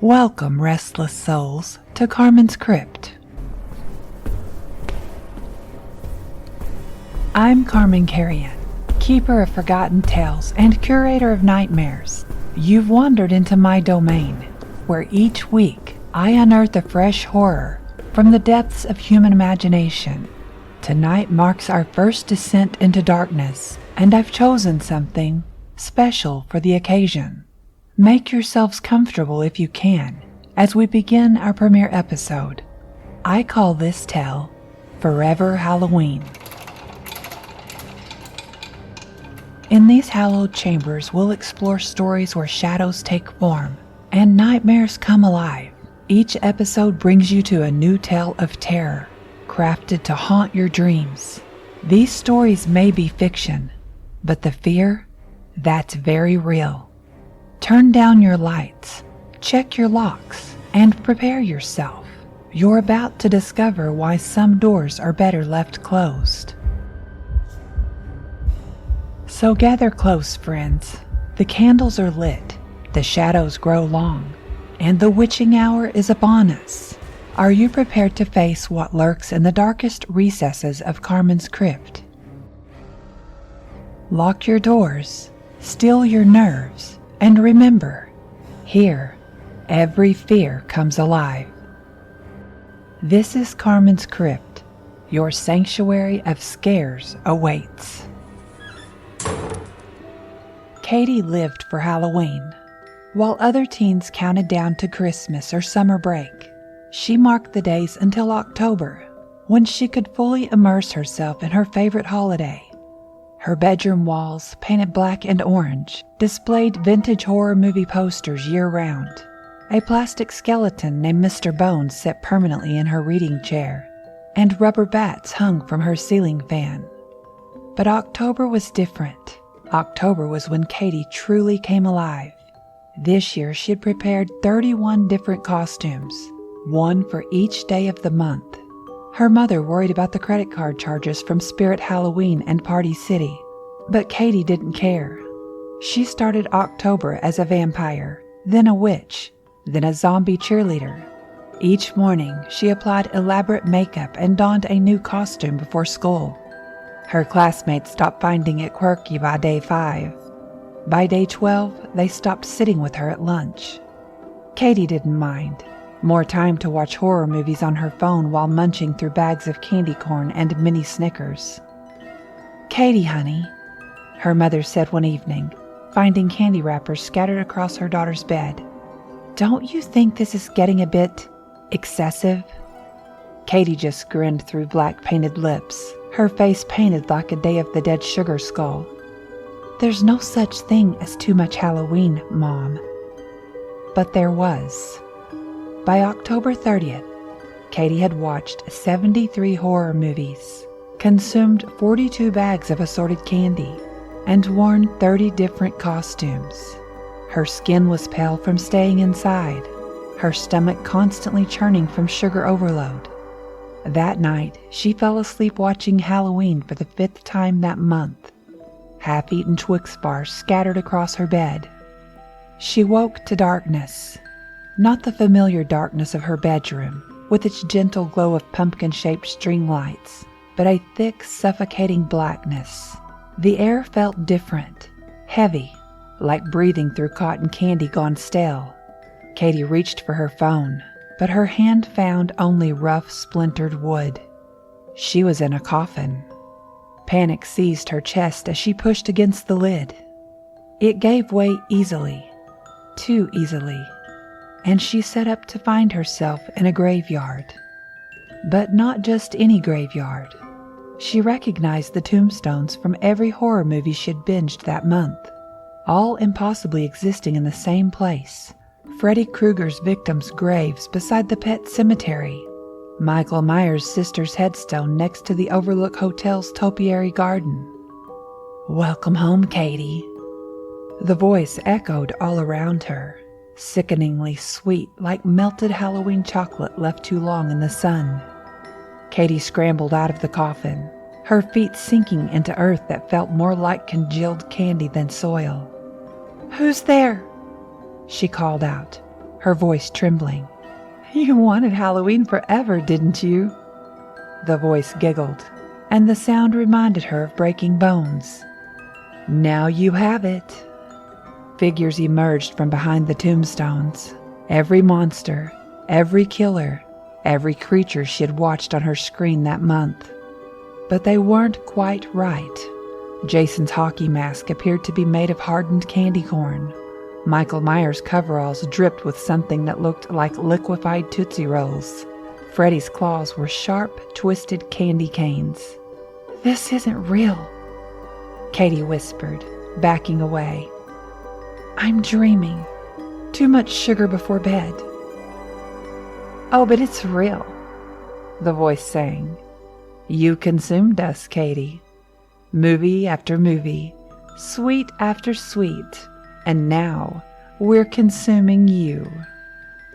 Welcome, restless souls, to Carman's Crypt. I'm Carman Carrion, keeper of forgotten tales and curator of nightmares. You've wandered into my domain, where each week I unearth a fresh horror from the depths of human imagination. Tonight marks our first descent into darkness, and I've chosen something special for the occasion. Make yourselves comfortable if you can, as we begin our premiere episode. I call this tale Forever Halloween. In these hallowed chambers, we'll explore stories where shadows take form and nightmares come alive. Each episode brings you to a new tale of terror, crafted to haunt your dreams. These stories may be fiction, but the fear, that's very real. Turn down your lights, check your locks, and prepare yourself. You're about to discover why some doors are better left closed. So gather close, friends. The candles are lit, the shadows grow long, and the witching hour is upon us. Are you prepared to face what lurks in the darkest recesses of Carman's Crypt? Lock your doors, still your nerves, and remember, here, every fear comes alive. This is Carman's Crypt. Your sanctuary of scares awaits. Katie lived for Halloween. While other teens counted down to Christmas or summer break, she marked the days until October, when she could fully immerse herself in her favorite holiday. Her bedroom walls, painted black and orange, displayed vintage horror movie posters year-round. A plastic skeleton named Mr. Bones sat permanently in her reading chair, and rubber bats hung from her ceiling fan. But October was different. October was when Katie truly came alive. This year she had prepared 31 different costumes, one for each day of the month. Her mother worried about the credit card charges from Spirit Halloween and Party City, but Katie didn't care. She started October as a vampire, then a witch, then a zombie cheerleader. Each morning, she applied elaborate makeup and donned a new costume before school. Her classmates stopped finding it quirky by day 5. By day 12, they stopped sitting with her at lunch. Katie didn't mind. More time to watch horror movies on her phone while munching through bags of candy corn and mini Snickers. "Katie, honey," her mother said one evening, finding candy wrappers scattered across her daughter's bed. "Don't you think this is getting a bit excessive?" Katie just grinned through black painted lips, her face painted like a Day of the Dead sugar skull. "There's no such thing as too much Halloween, Mom." But there was. By October 30th, Katie had watched 73 horror movies, consumed 42 bags of assorted candy, and worn 30 different costumes. Her skin was pale from staying inside, her stomach constantly churning from sugar overload. That night, she fell asleep watching Halloween for the 5th time that month. Half-eaten Twix bars scattered across her bed. She woke to darkness. Not the familiar darkness of her bedroom, with its gentle glow of pumpkin-shaped string lights, but a thick, suffocating blackness. The air felt different, heavy, like breathing through cotton candy gone stale. Katie reached for her phone, but her hand found only rough, splintered wood. She was in a coffin. Panic seized her chest as she pushed against the lid. It gave way easily, too easily, and she set up to find herself in a graveyard. But not just any graveyard. She recognized the tombstones from every horror movie she'd binged that month, all impossibly existing in the same place. Freddy Krueger's victims' graves beside the pet cemetery, Michael Myers' sister's headstone next to the Overlook Hotel's topiary garden. "Welcome home, Katie." The voice echoed all around her, sickeningly sweet like melted Halloween chocolate left too long in the sun. Katie scrambled out of the coffin, her feet sinking into earth that felt more like congealed candy than soil. "Who's there?" she called out, her voice trembling. "You wanted Halloween forever, didn't you?" The voice giggled, and the sound reminded her of breaking bones. "Now you have it." Figures emerged from behind the tombstones. Every monster, every killer, every creature she had watched on her screen that month. But they weren't quite right. Jason's hockey mask appeared to be made of hardened candy corn. Michael Myers' coveralls dripped with something that looked like liquefied Tootsie Rolls. Freddy's claws were sharp, twisted candy canes. "This isn't real," Katie whispered, backing away. "I'm dreaming. Too much sugar before bed." "Oh, but it's real," the voice sang. "You consumed us, Katie. Movie after movie, sweet after sweet, and now we're consuming you."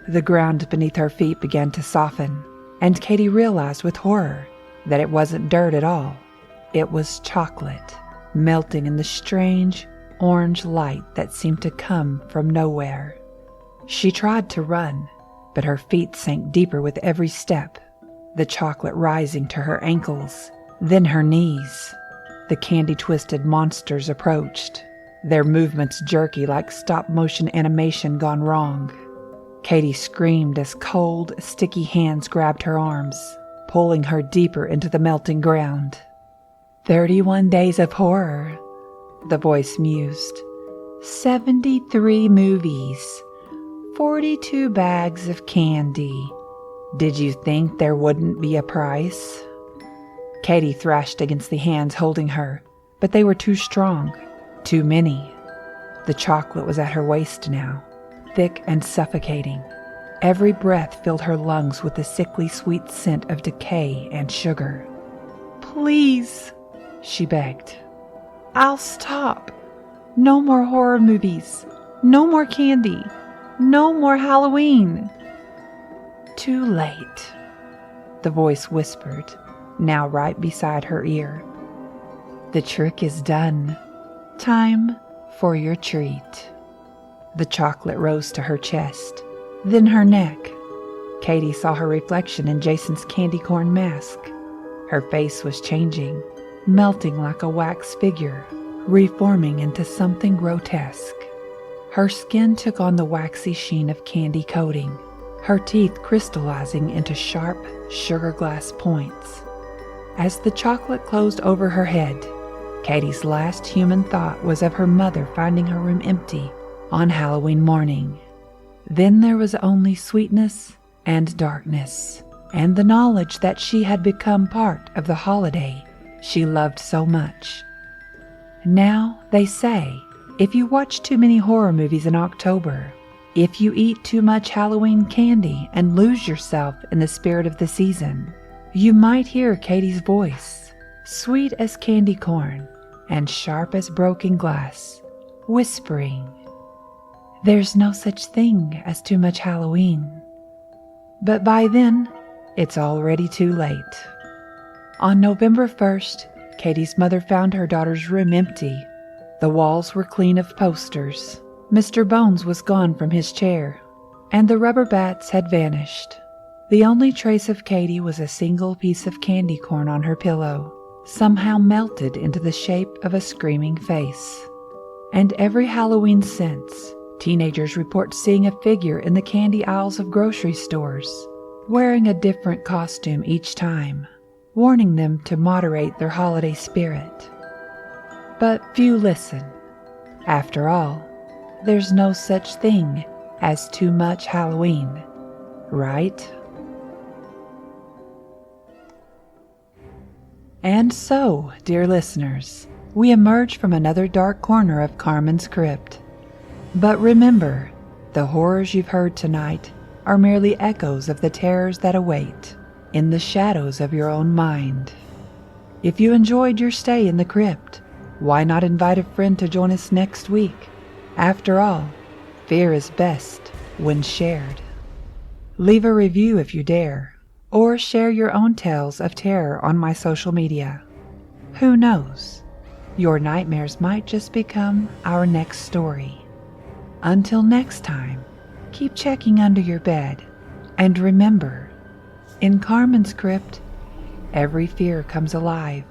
The ground beneath her feet began to soften, and Katie realized with horror that it wasn't dirt at all. It was chocolate, melting in the strange orange light that seemed to come from nowhere. She tried to run, but her feet sank deeper with every step, the chocolate rising to her ankles, then her knees. The candy-twisted monsters approached, their movements jerky like stop-motion animation gone wrong. Katie screamed as cold, sticky hands grabbed her arms, pulling her deeper into the melting ground. 31 days of horror," the voice mused. 73 movies. 42 bags of candy. Did you think there wouldn't be a price? Katie thrashed against the hands holding her, but they were too strong, too many. The chocolate was at her waist now, thick and suffocating. Every breath filled her lungs with the sickly sweet scent of decay and sugar. "Please," she begged. "I'll stop. No more horror movies. No more candy. No more Halloween." "Too late," the voice whispered, now right beside her ear. "The trick is done. Time for your treat." The chocolate rose to her chest, then her neck. Katie saw her reflection in Jason's candy corn mask. Her face was changing, melting like a wax figure, reforming into something grotesque. Her skin took on the waxy sheen of candy coating, her teeth crystallizing into sharp, sugar glass points. As the chocolate closed over her head, Katie's last human thought was of her mother finding her room empty on Halloween morning. Then there was only sweetness and darkness, and the knowledge that she had become part of the holiday she loved so much. Now, they say, if you watch too many horror movies in October, if you eat too much Halloween candy and lose yourself in the spirit of the season, you might hear Katie's voice, sweet as candy corn and sharp as broken glass, whispering, "There's no such thing as too much Halloween." But by then, it's already too late. On November 1st, Katie's mother found her daughter's room empty. The walls were clean of posters. Mr. Bones was gone from his chair, and the rubber bats had vanished. The only trace of Katie was a single piece of candy corn on her pillow, somehow melted into the shape of a screaming face. And every Halloween since, teenagers report seeing a figure in the candy aisles of grocery stores, wearing a different costume each time, warning them to moderate their holiday spirit. But few listen. After all, there's no such thing as too much Halloween, right? And so, dear listeners, we emerge from another dark corner of Carman's Crypt. But remember, the horrors you've heard tonight are merely echoes of the terrors that await in the shadows of your own mind. If you enjoyed your stay in the crypt, why not invite a friend to join us next week? After all, fear is best when shared. Leave a review if you dare, or share your own tales of terror on my social media. Who knows? Your nightmares might just become our next story. Until next time, Keep checking under your bed, and remember, in Carman's crypt, every fear comes alive,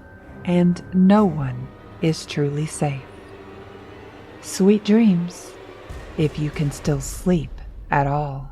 and no one is truly safe. Sweet dreams, if you can still sleep at all.